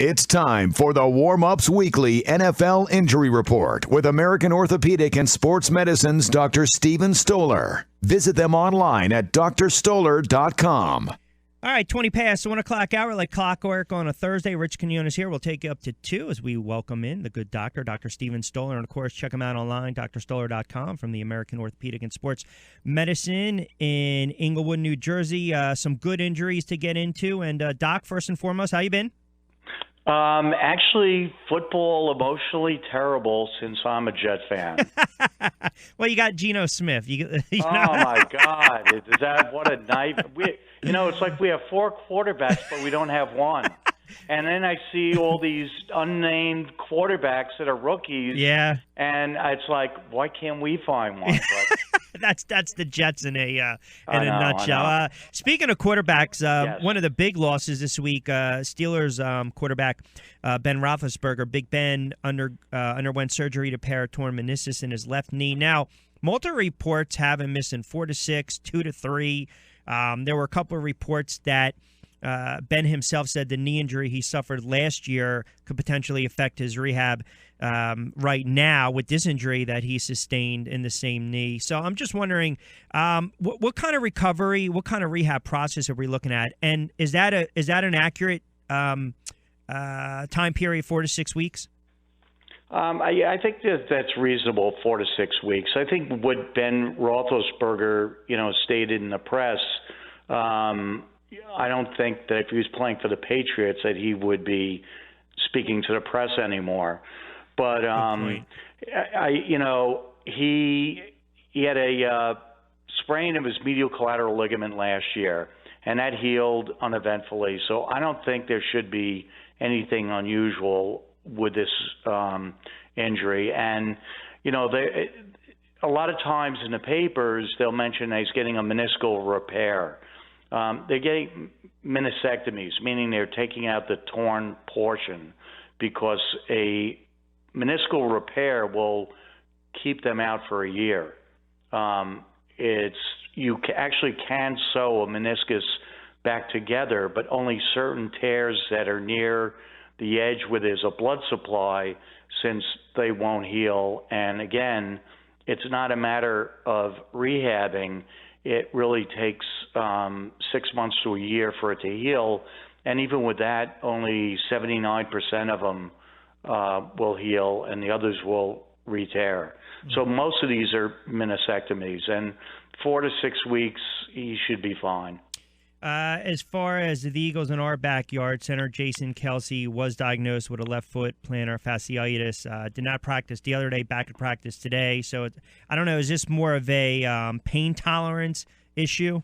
It's time for the Warm-Ups Weekly NFL Injury Report with American Orthopedic and Sports Medicine's Dr. Steven Stoller. Visit them online at drstoller.com. All right, 20 past, 1 o'clock hour, like clockwork on a Thursday. Rich Quinones here. We'll take you up to 2 as we welcome in the good doctor, Dr. Steven Stoller. And, of course, check him out online, drstoller.com, from the American Orthopedic and Sports Medicine in Englewood, New Jersey. Some good injuries to get into. And, Doc, first and foremost, how you been? Actually, football emotionally terrible since I'm a Jet fan. Well, you got Geno Smith. You know? Oh, my God. Is that what a night? It's like we have 4 quarterbacks, but we don't have one. And then I see all these unnamed quarterbacks that are rookies. Yeah. And it's like, why can't we find one? But, That's the Jets in a nutshell. Speaking of quarterbacks, yes. One of the big losses this week, Steelers quarterback Ben Roethlisberger, Big Ben, underwent surgery to repair a torn meniscus in his left knee. Now, multiple reports have him missing 4 to 6, 2 to 3. There were a couple of reports that Ben himself said the knee injury he suffered last year could potentially affect his rehab right now with this injury that he sustained in the same knee. So I'm just wondering, what kind of recovery, what kind of rehab process are we looking at? And is that an accurate time period, 4 to 6 weeks? I think that's reasonable, 4 to 6 weeks. I think what Ben Roethlisberger, stated in the press, I don't think that if he was playing for the Patriots that he would be speaking to the press anymore. But he had a sprain of his medial collateral ligament last year, and that healed uneventfully. So I don't think there should be anything unusual with this injury. And a lot of times in the papers they'll mention that he's getting a meniscal repair. They're getting meniscectomies, meaning they're taking out the torn portion, because a meniscal repair will keep them out for a year. You actually can sew a meniscus back together, but only certain tears that are near the edge where there's a blood supply, since they won't heal. And again, it's not a matter of rehabbing. It really takes 6 months to a year for it to heal. And even with that, only 79% of them will heal, and the others will re-tear. So most of these are meniscectomies. And 4 to 6 weeks, he should be fine. As far as the Eagles in our backyard, center Jason Kelsey was diagnosed with a left foot plantar fasciitis. Did not practice the other day, back to practice today. So I don't know, is this more of a pain tolerance issue?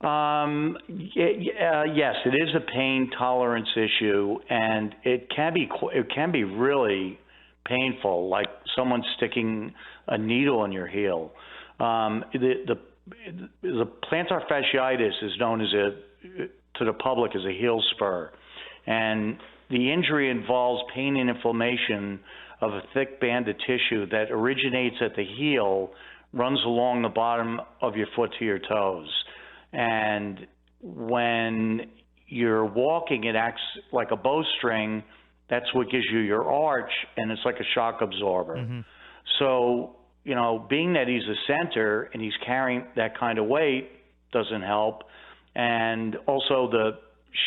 Yes, it is a pain tolerance issue, and it can be really painful, like someone sticking a needle in your heel. The plantar fasciitis is known to the public as a heel spur, and the injury involves pain and inflammation of a thick band of tissue that originates at the heel, runs along the bottom of your foot to your toes, and when you're walking, it acts like a bowstring. That's what gives you your arch, and it's like a shock absorber. Mm-hmm. So being that he's a center and he's carrying that kind of weight doesn't help. And also the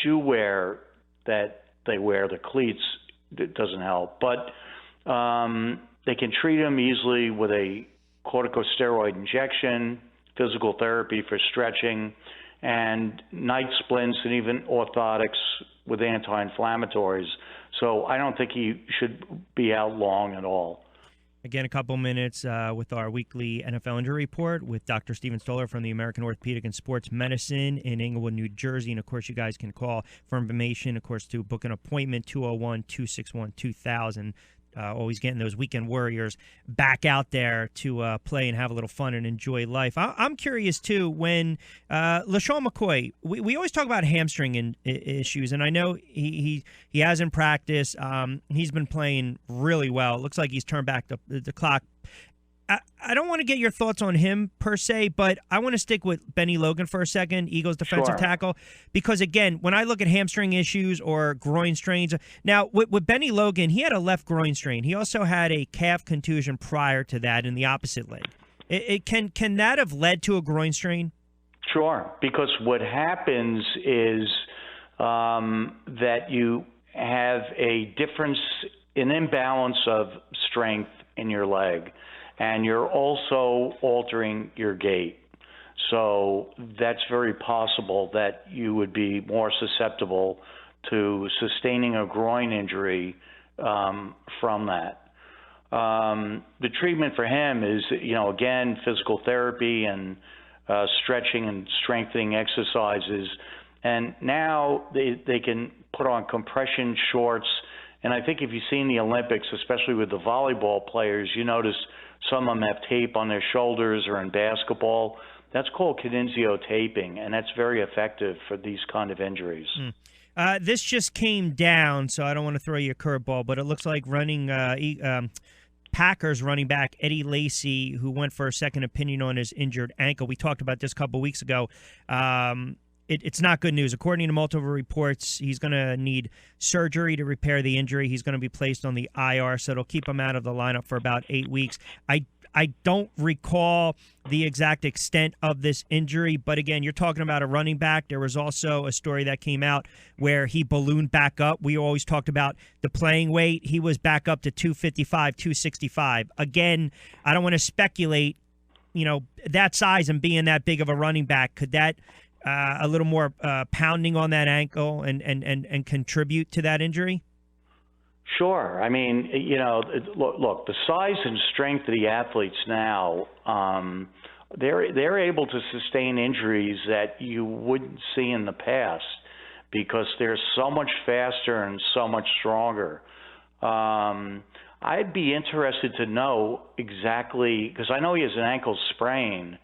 shoe wear that they wear, the cleats, doesn't help. But they can treat him easily with a corticosteroid injection, physical therapy for stretching, and night splints, and even orthotics with anti-inflammatories. So I don't think he should be out long at all. Again, a couple minutes with our weekly NFL injury report with Dr. Steven Stoller from the American Orthopedic and Sports Medicine in Englewood, New Jersey. And, of course, you guys can call for information, of course, to book an appointment, 201-261-2000. Always getting those weekend warriors back out there to play and have a little fun and enjoy life. I'm curious, too, when LaShawn McCoy, we always talk about hamstring issues, and I know he hasn't practiced. He's been playing really well. It looks like he's turned back the clock. I don't want to get your thoughts on him per se, but I want to stick with Benny Logan for a second, Eagles defensive tackle, because, again, when I look at hamstring issues or groin strains, now with Benny Logan, he had a left groin strain. He also had a calf contusion prior to that in the opposite leg. Can that have led to a groin strain? Sure, because what happens is that you have a difference, an imbalance of strength in your leg, and you're also altering your gait. So that's very possible that you would be more susceptible to sustaining a groin injury from that. The treatment for him is, again, physical therapy and stretching and strengthening exercises. And now they can put on compression shorts. And I think if you've seen the Olympics, especially with the volleyball players, you notice some of them have tape on their shoulders, or in basketball. That's called kinesiotaping, and that's very effective for these kind of injuries. This just came down, so I don't want to throw you a curveball, but it looks like Packers running back Eddie Lacy, who went for a second opinion on his injured ankle. We talked about this a couple weeks ago. It's not good news. According to multiple reports, he's going to need surgery to repair the injury. He's going to be placed on the IR, so it'll keep him out of the lineup for about 8 weeks. I don't recall the exact extent of this injury, but again, you're talking about a running back. There was also a story that came out where he ballooned back up. We always talked about the playing weight. He was back up to 255, 265. Again, I don't want to speculate, that size and being that big of a running back, could that a little more pounding on that ankle and contribute to that injury? Sure. I mean, look, the size and strength of the athletes now, they're able to sustain injuries that you wouldn't see in the past because they're so much faster and so much stronger. I'd be interested to know exactly, because I know he has an ankle sprain,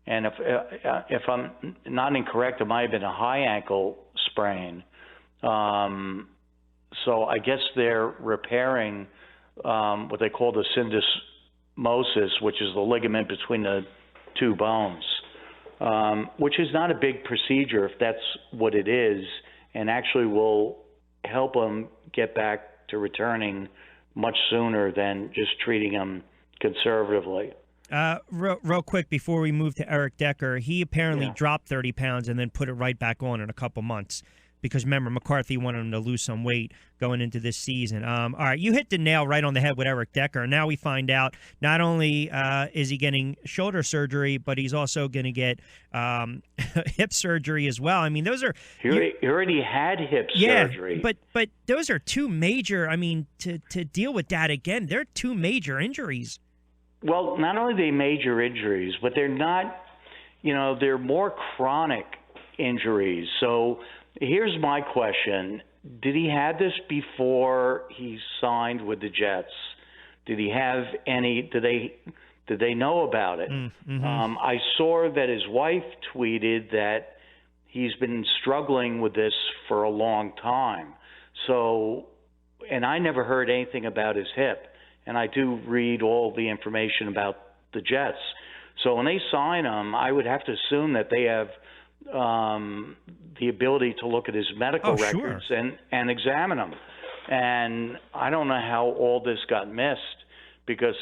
and if I'm not incorrect, it might have been a high ankle sprain. So I guess they're repairing what they call the syndesmosis, which is the ligament between the two bones, which is not a big procedure if that's what it is, and actually will help them get back to returning much sooner than just treating them conservatively. Real quick before we move to Eric Decker, he apparently dropped 30 pounds and then put it right back on in a couple months. Because remember, McCarthy wanted him to lose some weight going into this season. All right, you hit the nail right on the head with Eric Decker. Now we find out not only is he getting shoulder surgery, but he's also going to get hip surgery as well. I mean, those are he already had hip surgery. But those are two major. I mean, to deal with that again, they're two major injuries. Well, not only are they major injuries, but they're not. They're more chronic injuries. So. Here's my question. Did he have this before he signed with the Jets? Did he have any – did they know about it? Mm-hmm. I saw that his wife tweeted that he's been struggling with this for a long time. So – and I never heard anything about his hip. And I do read all the information about the Jets. So when they sign him, I would have to assume that they have – the ability to look at his medical records and examine him. And I don't know how all this got missed because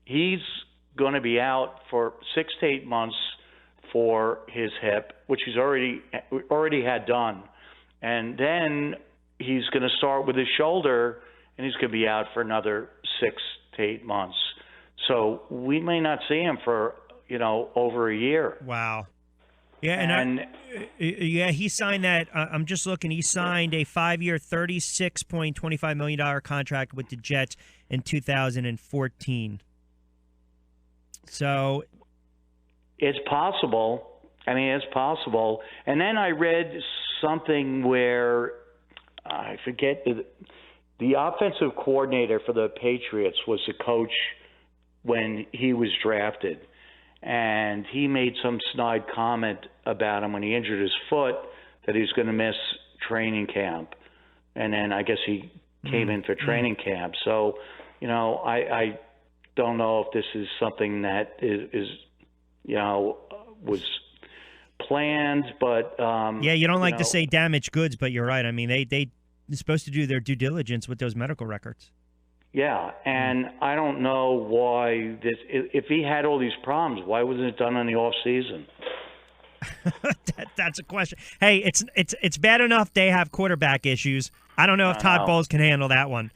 he's going to be out for 6 to 8 months for his hip, which he's already had done. And then he's going to start with his shoulder, and he's going to be out for another 6 to 8 months. So we may not see him for, over a year. Wow. Yeah, he signed that. I'm just looking. He signed a 5-year, $36.25 million contract with the Jets in 2014. So it's possible. I mean, it's possible. And then I read something where I forget the offensive coordinator for the Patriots was the coach when he was drafted. And he made some snide comment about him when he injured his foot that he was going to miss training camp. And then I guess he came in for training camp. So, I don't know if this is something that is was planned, but yeah, you don't like to say damaged goods, but you're right. I mean, they're supposed to do their due diligence with those medical records. Yeah, and I don't know why this. If he had all these problems, why wasn't it done in the off season? That's a question. Hey, it's bad enough they have quarterback issues. I don't know if Todd Bowles can handle that one.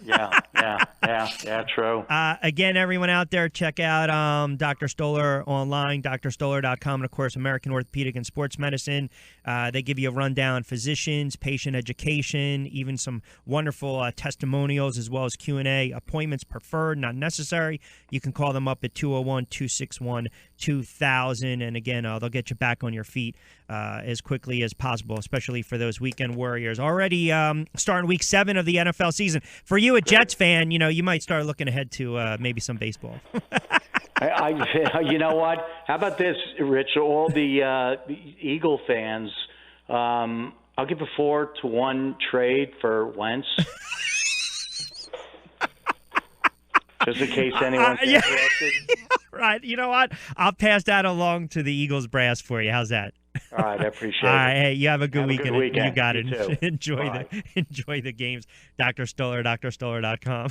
Yeah, true. Again, everyone out there, check out Dr. Stoller online, drstoller.com, and, of course, American Orthopedic and Sports Medicine. They give you a rundown on physicians, patient education, even some wonderful testimonials, as well as Q&A. Appointments preferred, not necessary. You can call them up at 201-261-2000. And, again, they'll get you back on your feet as quickly as possible, especially for those weekend warriors. Already starting week 7 of the NFL season. For you, a Jets fan, you might start looking ahead to maybe some baseball. You know what? How about this, Rich? All the Eagle fans, I'll give a 4-1 trade for Wentz. Just in case anyone's interested. Right. You know what? I'll pass that along to the Eagles brass for you. How's that? All right, I appreciate it. All right, hey, you have a good weekend. Good weekend. You got it. You too. Enjoy the games. Dr. Stoller, drstoller.com.